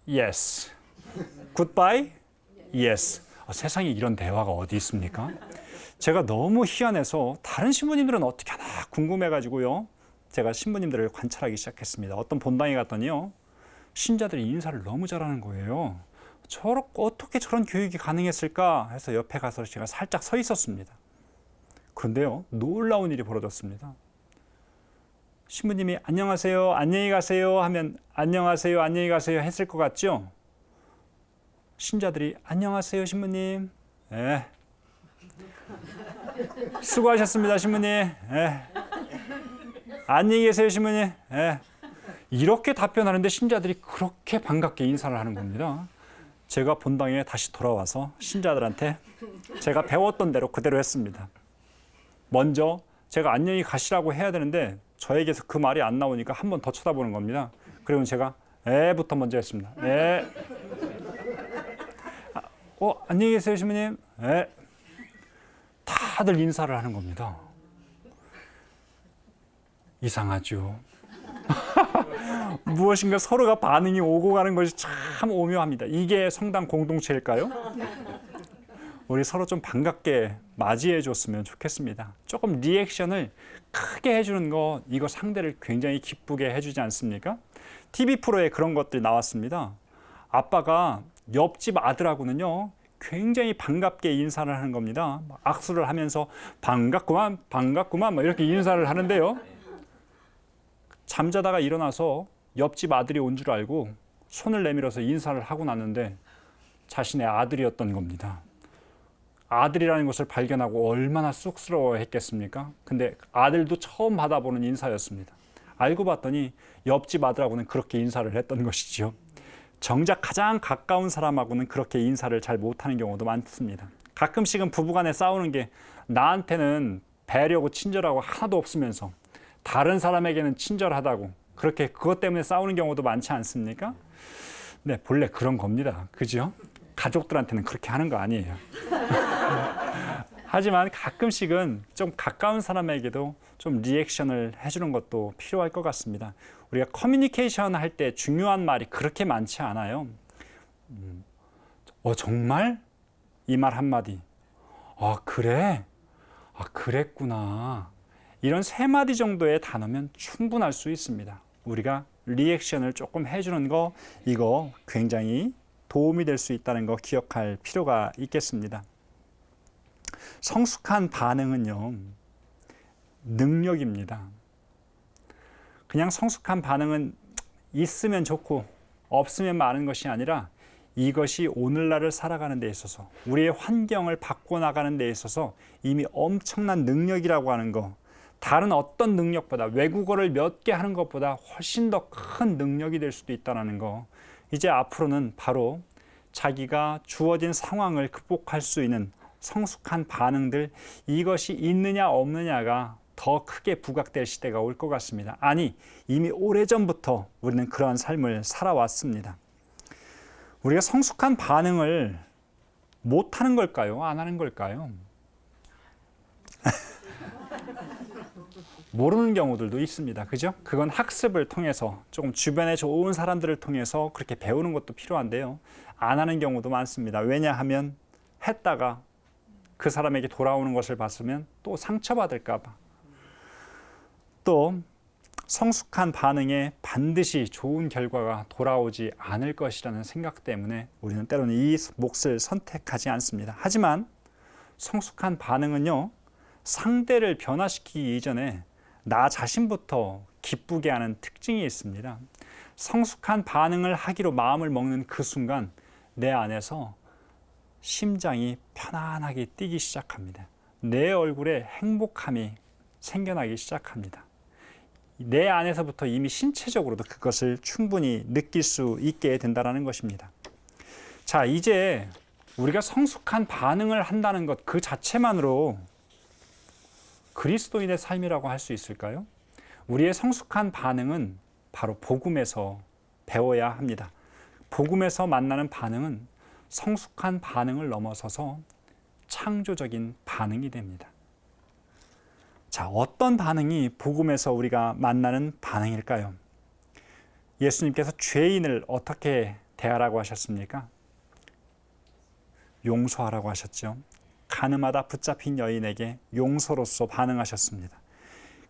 Yes. Goodbye. Yes. 세상에 이런 대화가 어디 있습니까? 제가 너무 희한해서 다른 신부님들은 어떻게 하나 궁금해가지고요, 제가 신부님들을 관찰하기 시작했습니다. 어떤 본당에 갔더니요, 신자들이 인사를 너무 잘하는 거예요. 어떻게 저런 교육이 가능했을까 해서 옆에 가서 제가 살짝 서 있었습니다. 그런데요, 놀라운 일이 벌어졌습니다. 신부님이 안녕하세요, 안녕히 가세요 하면 안녕하세요, 안녕히 가세요 했을 것 같죠? 신자들이 안녕하세요, 신부님. 예. 수고하셨습니다, 신부님. 예. 안녕히 계세요, 신부님. 예. 이렇게 답변하는데 신자들이 그렇게 반갑게 인사를 하는 겁니다. 제가 본당에 다시 돌아와서 신자들한테 제가 배웠던 대로 그대로 했습니다. 먼저 제가 안녕히 가시라고 해야 되는데 저에게서 그 말이 안 나오니까 한 번 더 쳐다보는 겁니다. 그리고 제가 에부터 먼저 했습니다. 에. 안녕히 계세요, 신부님. 에. 다들 인사를 하는 겁니다. 이상하죠. 무엇인가 서로가 반응이 오고 가는 것이 참 오묘합니다. 이게 성당 공동체일까요? 우리 서로 좀 반갑게 맞이해 줬으면 좋겠습니다. 조금 리액션을 크게 해주는 거, 이거 상대를 굉장히 기쁘게 해주지 않습니까? TV 프로에 그런 것들이 나왔습니다. 아빠가 옆집 아들하고는요, 굉장히 반갑게 인사를 하는 겁니다. 악수를 하면서 반갑구만, 반갑구만 이렇게 인사를 하는데요, 잠자다가 일어나서 옆집 아들이 온 줄 알고 손을 내밀어서 인사를 하고 났는데 자신의 아들이었던 겁니다. 아들이라는 것을 발견하고 얼마나 쑥스러워했겠습니까? 근데 아들도 처음 받아보는 인사였습니다. 알고 봤더니 옆집 아들하고는 그렇게 인사를 했던 것이지요. 정작 가장 가까운 사람하고는 그렇게 인사를 잘 못하는 경우도 많습니다. 가끔씩은 부부간에 싸우는 게 나한테는 배려고 친절하고 하나도 없으면서 다른 사람에게는 친절하다고 그렇게 그것 때문에 싸우는 경우도 많지 않습니까? 네, 본래 그런 겁니다. 그죠? 가족들한테는 그렇게 하는 거 아니에요. 하지만 가끔씩은 좀 가까운 사람에게도 좀 리액션을 해주는 것도 필요할 것 같습니다. 우리가 커뮤니케이션 할 때 중요한 말이 그렇게 많지 않아요. 정말? 이 말 한마디. 그래? 그랬구나. 이런 3마디 정도의 단어면 충분할 수 있습니다. 우리가 리액션을 조금 해주는 거, 이거 굉장히 도움이 될 수 있다는 거 기억할 필요가 있겠습니다. 성숙한 반응은요, 능력입니다. 그냥 성숙한 반응은 있으면 좋고 없으면 많은 것이 아니라 이것이 오늘날을 살아가는 데 있어서, 우리의 환경을 바꿔나가는 데 있어서 이미 엄청난 능력이라고 하는 거, 다른 어떤 능력보다, 외국어를 몇 개 하는 것보다 훨씬 더 큰 능력이 될 수도 있다는 거, 이제 앞으로는 바로 자기가 주어진 상황을 극복할 수 있는 성숙한 반응들, 이것이 있느냐 없느냐가 더 크게 부각될 시대가 올 것 같습니다. 아니, 이미 오래전부터 우리는 그러한 삶을 살아왔습니다. 우리가 성숙한 반응을 못하는 걸까요? 안 하는 걸까요? 모르는 경우들도 있습니다. 그죠? 그건 학습을 통해서, 조금 주변에 좋은 사람들을 통해서 그렇게 배우는 것도 필요한데요, 안 하는 경우도 많습니다. 왜냐하면 했다가 그 사람에게 돌아오는 것을 봤으면 또 상처받을까 봐. 또 성숙한 반응에 반드시 좋은 결과가 돌아오지 않을 것이라는 생각 때문에 우리는 때로는 이 몫을 선택하지 않습니다. 하지만 성숙한 반응은요, 상대를 변화시키기 이전에 나 자신부터 기쁘게 하는 특징이 있습니다. 성숙한 반응을 하기로 마음을 먹는 그 순간 내 안에서 심장이 편안하게 뛰기 시작합니다. 내 얼굴에 행복함이 생겨나기 시작합니다. 내 안에서부터 이미 신체적으로도 그것을 충분히 느낄 수 있게 된다는 것입니다. 자, 이제 우리가 성숙한 반응을 한다는 것 그 자체만으로 그리스도인의 삶이라고 할 수 있을까요? 우리의 성숙한 반응은 바로 복음에서 배워야 합니다. 복음에서 만나는 반응은 성숙한 반응을 넘어서서 창조적인 반응이 됩니다. 자, 어떤 반응이 복음에서 우리가 만나는 반응일까요? 예수님께서 죄인을 어떻게 대하라고 하셨습니까? 용서하라고 하셨죠. 가늠하다 붙잡힌 여인에게 용서로서 반응하셨습니다.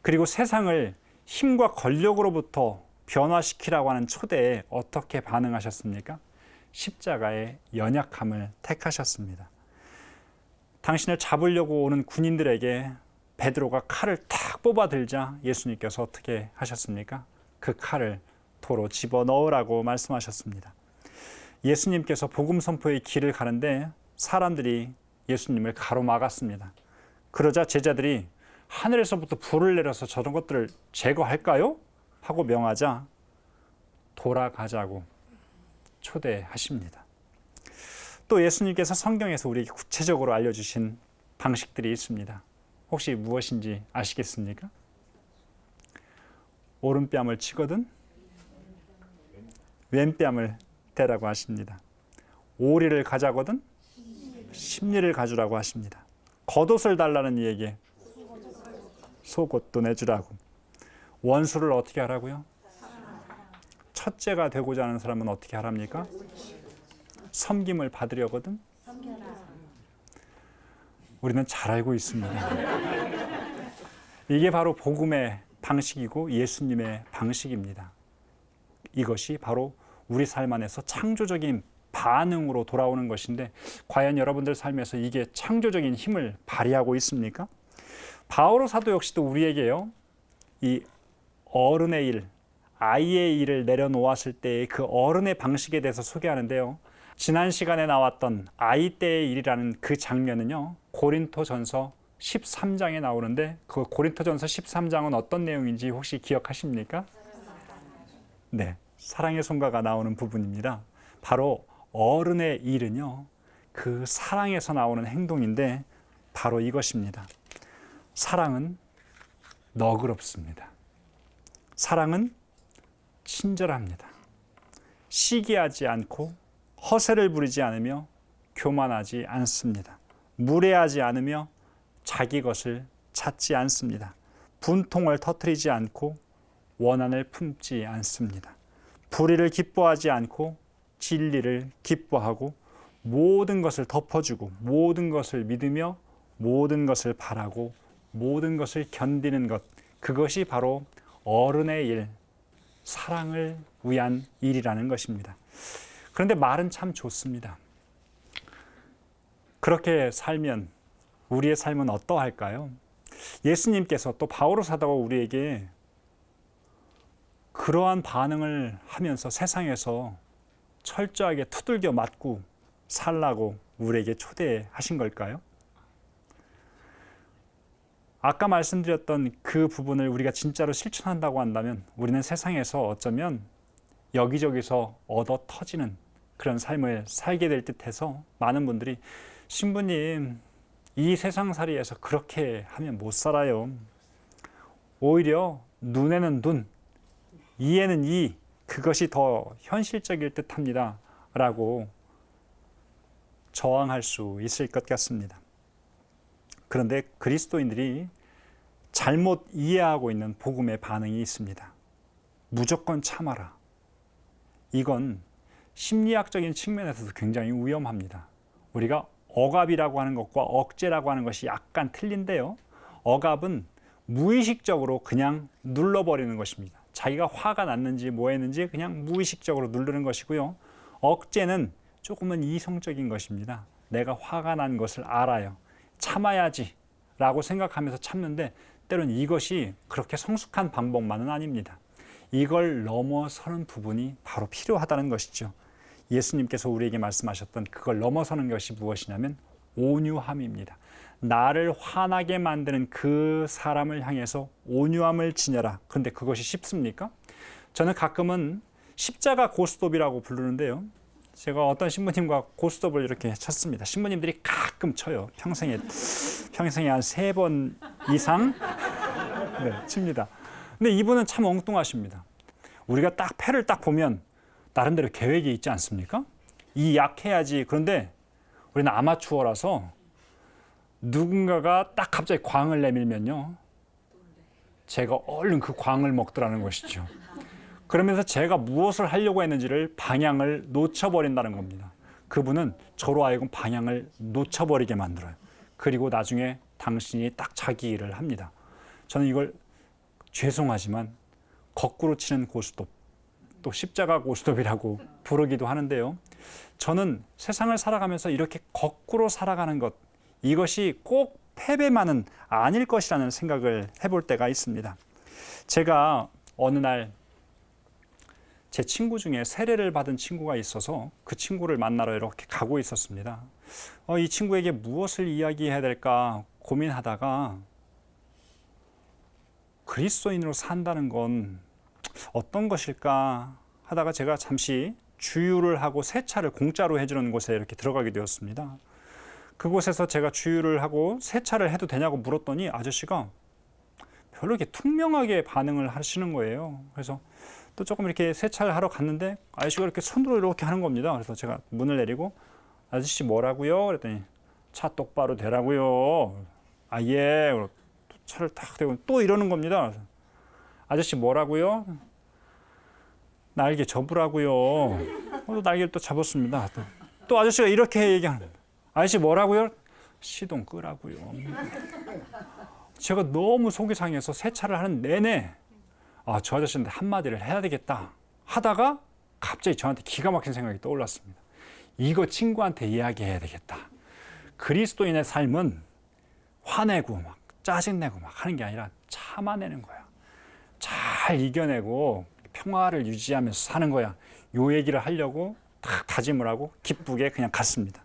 그리고 세상을 힘과 권력으로부터 변화시키라고 하는 초대에 어떻게 반응하셨습니까? 십자가의 연약함을 택하셨습니다. 당신을 잡으려고 오는 군인들에게 베드로가 칼을 탁 뽑아들자 예수님께서 어떻게 하셨습니까? 그 칼을 도로 집어넣으라고 말씀하셨습니다. 예수님께서 복음 선포의 길을 가는데 사람들이 예수님을 가로막았습니다. 그러자 제자들이 하늘에서부터 불을 내려서 저런 것들을 제거할까요? 하고 명하자 돌아가자고 초대하십니다. 또 예수님께서 성경에서 우리에게 구체적으로 알려주신 방식들이 있습니다. 혹시 무엇인지 아시겠습니까? 오른뺨을 치거든 왼뺨을 대라고 하십니다. 오리를 가자거든 십리를 가주라고 하십니다. 겉옷을 달라는 이에게 속옷도 내주라고. 원수를 어떻게 하라고요? 첫째가 되고자 하는 사람은 어떻게 하랍니까? 섬김을 받으려거든 우리는 잘 알고 있습니다. 이게 바로 복음의 방식이고 예수님의 방식입니다. 이것이 바로 우리 삶 안에서 창조적인 반응으로 돌아오는 것인데 과연 여러분들 삶에서 이게 창조적인 힘을 발휘하고 있습니까? 바오로 사도 역시도 우리에게요, 이 어른의 일, 아이의 일을 내려놓았을 때의 그 어른의 방식에 대해서 소개하는데요. 지난 시간에 나왔던 아이 때의 일이라는 그 장면은요, 고린토전서 13장에 나오는데 그 고린토전서 13장은 어떤 내용인지 혹시 기억하십니까? 네, 사랑의 송가가 나오는 부분입니다. 바로 어른의 일은요, 그 사랑에서 나오는 행동인데 바로 이것입니다. 사랑은 너그럽습니다. 사랑은 친절합니다. 시기하지 않고 허세를 부리지 않으며 교만하지 않습니다. 무례하지 않으며 자기 것을 찾지 않습니다. 분통을 터뜨리지 않고 원한을 품지 않습니다. 불의를 기뻐하지 않고 진리를 기뻐하고 모든 것을 덮어주고 모든 것을 믿으며 모든 것을 바라고 모든 것을 견디는 것, 그것이 바로 어른의 일, 사랑을 위한 일이라는 것입니다. 그런데 말은 참 좋습니다. 그렇게 살면 우리의 삶은 어떠할까요? 예수님께서 또 바오로 사도가 우리에게 그러한 반응을 하면서 세상에서 철저하게 두들겨 맞고 살라고 우리에게 초대하신 걸까요? 아까 말씀드렸던 그 부분을 우리가 진짜로 실천한다고 한다면 우리는 세상에서 어쩌면 여기저기서 얻어 터지는 그런 삶을 살게 될 듯해서 많은 분들이 신부님, 이 세상살이에서 그렇게 하면 못 살아요. 오히려 눈에는 눈, 이에는 이, 그것이 더 현실적일 듯합니다. 라고 저항할 수 있을 것 같습니다. 그런데 그리스도인들이 잘못 이해하고 있는 복음의 반응이 있습니다. 무조건 참아라. 이건 심리학적인 측면에서도 굉장히 위험합니다. 우리가 억압이라고 하는 것과 억제라고 하는 것이 약간 틀린데요. 억압은 무의식적으로 그냥 눌러버리는 것입니다. 자기가 화가 났는지 뭐 했는지 그냥 무의식적으로 누르는 것이고요. 억제는 조금은 이성적인 것입니다. 내가 화가 난 것을 알아요. 참아야지 라고 생각하면서 참는데 때론 이것이 그렇게 성숙한 방법만은 아닙니다. 이걸 넘어서는 부분이 바로 필요하다는 것이죠. 예수님께서 우리에게 말씀하셨던 그걸 넘어서는 것이 무엇이냐면 온유함입니다. 나를 화나게 만드는 그 사람을 향해서 온유함을 지녀라. 그런데 그것이 쉽습니까? 저는 가끔은 십자가 고스톱이라고 부르는데요. 제가 어떤 신부님과 고스톱을 이렇게 쳤습니다. 신부님들이 가끔 쳐요. 평생에 한 3번 이상 칩니다. 근데 이분은 참 엉뚱하십니다. 우리가 딱 패를 딱 보면 나름대로 계획이 있지 않습니까? 이 약해야지. 그런데 우리는 아마추어라서 누군가가 딱 갑자기 광을 내밀면요, 제가 얼른 그 광을 먹더라는 것이죠. 그러면서 제가 무엇을 하려고 했는지를 방향을 놓쳐버린다는 겁니다. 그분은 저로 하여금 방향을 놓쳐버리게 만들어요. 그리고 나중에 당신이 딱 자기 일을 합니다. 저는 이걸 죄송하지만 거꾸로 치는 고스톱, 또 십자가 고스톱이라고 부르기도 하는데요. 저는 세상을 살아가면서 이렇게 거꾸로 살아가는 것, 이것이 꼭 패배만은 아닐 것이라는 생각을 해볼 때가 있습니다. 제가 어느 날 제 친구 중에 세례를 받은 친구가 있어서 그 친구를 만나러 이렇게 가고 있었습니다. 이 친구에게 무엇을 이야기해야 될까 고민하다가 그리스도인으로 산다는 건 어떤 것일까 하다가 제가 잠시 주유를 하고 세차를 공짜로 해주는 곳에 이렇게 들어가게 되었습니다. 그곳에서 제가 주유를 하고 세차를 해도 되냐고 물었더니 아저씨가 별로 이렇게 투명하게 반응을 하시는 거예요. 그래서 또 조금 이렇게 세차를 하러 갔는데 아저씨가 이렇게 손으로 이렇게 하는 겁니다. 그래서 제가 문을 내리고 아저씨 뭐라고요? 그랬더니 차 똑바로 대라고요. 아 예. 차를 딱 대고 또 이러는 겁니다. 아저씨 뭐라고요? 날개 접으라고요. 날개를 또 접었습니다. 또 아저씨가 이렇게 얘기하는 겁니다. 아저씨 뭐라고요? 시동 끄라고요. 제가 너무 속이 상해서 세차를 하는 내내 저 아저씨한테 한마디를 해야 되겠다 하다가 갑자기 저한테 기가 막힌 생각이 떠올랐습니다. 이거 친구한테 이야기해야 되겠다. 그리스도인의 삶은 화내고 막 짜증내고 막 하는 게 아니라 참아내는 거야. 잘 이겨내고 평화를 유지하면서 사는 거야. 요 얘기를 하려고 딱 다짐을 하고 기쁘게 그냥 갔습니다.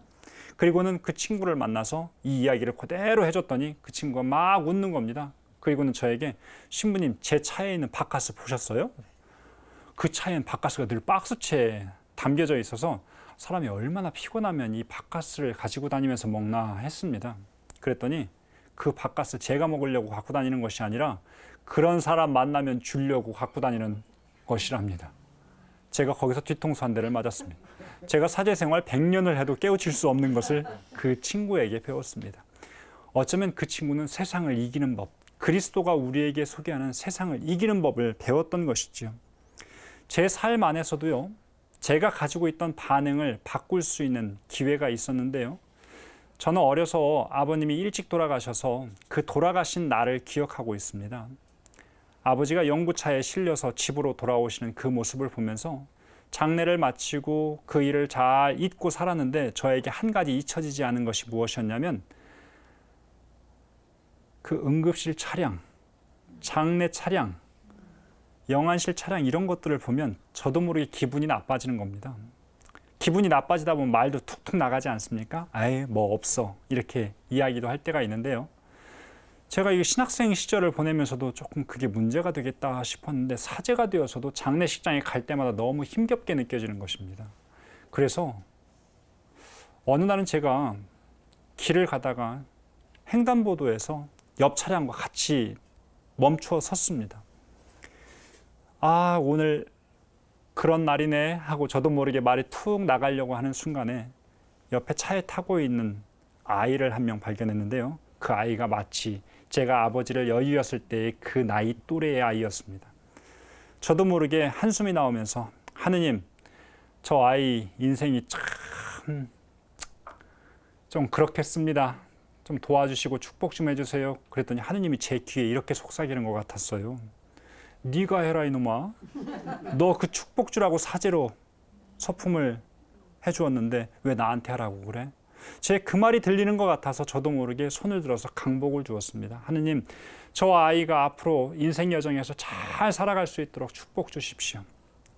그리고는 그 친구를 만나서 이 이야기를 그대로 해줬더니 그 친구가 막 웃는 겁니다. 그리고는 저에게 신부님 제 차에 있는 바카스 보셨어요? 그 차에는 바카스가 늘 박스채에 담겨져 있어서 사람이 얼마나 피곤하면 이 바카스를 가지고 다니면서 먹나 했습니다. 그랬더니 그 바카스 제가 먹으려고 갖고 다니는 것이 아니라 그런 사람 만나면 주려고 갖고 다니는 것이랍니다. 제가 거기서 뒤통수 한 대를 맞았습니다. 제가 사제생활 100년을 해도 깨우칠 수 없는 것을 그 친구에게 배웠습니다. 어쩌면 그 친구는 세상을 이기는 법, 그리스도가 우리에게 소개하는 세상을 이기는 법을 배웠던 것이죠. 제 삶 안에서도요, 제가 가지고 있던 반응을 바꿀 수 있는 기회가 있었는데요. 저는 어려서 아버님이 일찍 돌아가셔서 그 돌아가신 날을 기억하고 있습니다. 아버지가 영구차에 실려서 집으로 돌아오시는 그 모습을 보면서 장례를 마치고 그 일을 잘 잊고 살았는데 저에게 한 가지 잊혀지지 않은 것이 무엇이었냐면 그 응급실 차량, 장례 차량, 영안실 차량 이런 것들을 보면 저도 모르게 기분이 나빠지는 겁니다. 기분이 나빠지다 보면 말도 툭툭 나가지 않습니까? 아이 뭐 없어 이렇게 이야기도 할 때가 있는데요. 제가 이 신학생 시절을 보내면서도 조금 그게 문제가 되겠다 싶었는데 사제가 되어서도 장례식장에 갈 때마다 너무 힘겹게 느껴지는 것입니다. 그래서 어느 날은 제가 길을 가다가 횡단보도에서 옆 차량과 같이 멈추어 섰습니다. 오늘 그런 날이네 하고 저도 모르게 말이 툭 나가려고 하는 순간에 옆에 차에 타고 있는 아이를 한 명 발견했는데요. 그 아이가 마치 제가 아버지를 여의었을 때의 그 나이 또래의 아이였습니다. 저도 모르게 한숨이 나오면서 하느님, 저 아이 인생이 참 좀 그렇겠습니다. 좀 도와주시고 축복 좀 해주세요. 그랬더니 하느님이 제 귀에 이렇게 속삭이는 것 같았어요. 네가 해라 이놈아. 너 그 축복 주라고 사제로 서품을 해주었는데 왜 나한테 하라고 그래? 제 그 말이 들리는 것 같아서 저도 모르게 손을 들어서 강복을 주었습니다. 하느님, 저 아이가 앞으로 인생 여정에서 잘 살아갈 수 있도록 축복 주십시오.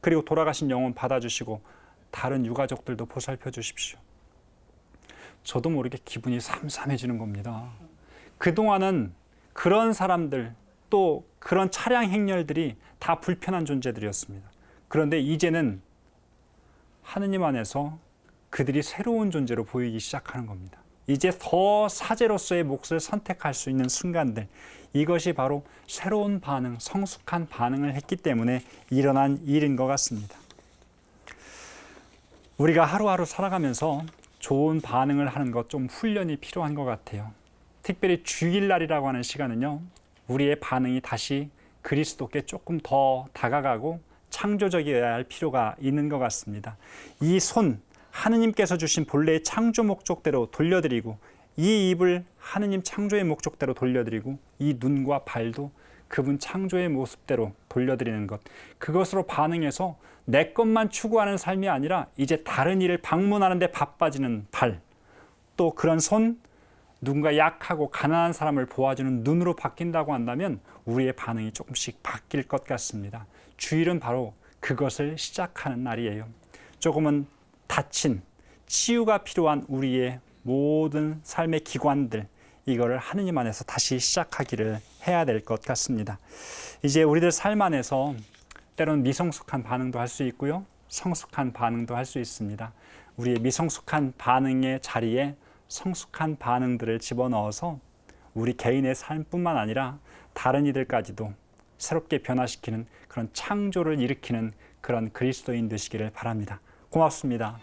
그리고 돌아가신 영혼 받아주시고 다른 유가족들도 보살펴 주십시오. 저도 모르게 기분이 삼삼해지는 겁니다. 그동안은 그런 사람들 또 그런 차량 행렬들이 다 불편한 존재들이었습니다. 그런데 이제는 하느님 안에서 그들이 새로운 존재로 보이기 시작하는 겁니다. 이제 더 사제로서의 몫을 선택할 수 있는 순간들, 이것이 바로 새로운 반응, 성숙한 반응을 했기 때문에 일어난 일인 것 같습니다. 우리가 하루하루 살아가면서 좋은 반응을 하는 것 좀 훈련이 필요한 것 같아요. 특별히 주일날이라고 하는 시간은요, 우리의 반응이 다시 그리스도께 조금 더 다가가고 창조적이어야 할 필요가 있는 것 같습니다. 이 손, 하느님께서 주신 본래의 창조 목적대로 돌려드리고, 이 입을 하느님 창조의 목적대로 돌려드리고, 이 눈과 발도 그분 창조의 모습대로 돌려드리는 것, 그것으로 반응해서 내 것만 추구하는 삶이 아니라 이제 다른 일을 방문하는 데 바빠지는 발, 또 그런 손, 누군가 약하고 가난한 사람을 보아주는 눈으로 바뀐다고 한다면 우리의 반응이 조금씩 바뀔 것 같습니다. 주일은 바로 그것을 시작하는 날이에요. 조금은 다친, 치유가 필요한 우리의 모든 삶의 기관들, 이거를 하느님 안에서 다시 시작하기를 해야 될 것 같습니다. 이제 우리들 삶 안에서 때로는 미성숙한 반응도 할 수 있고요, 성숙한 반응도 할 수 있습니다. 우리의 미성숙한 반응의 자리에 성숙한 반응들을 집어넣어서 우리 개인의 삶뿐만 아니라 다른 이들까지도 새롭게 변화시키는 그런 창조를 일으키는 그런 그리스도인 되시기를 바랍니다. 고맙습니다.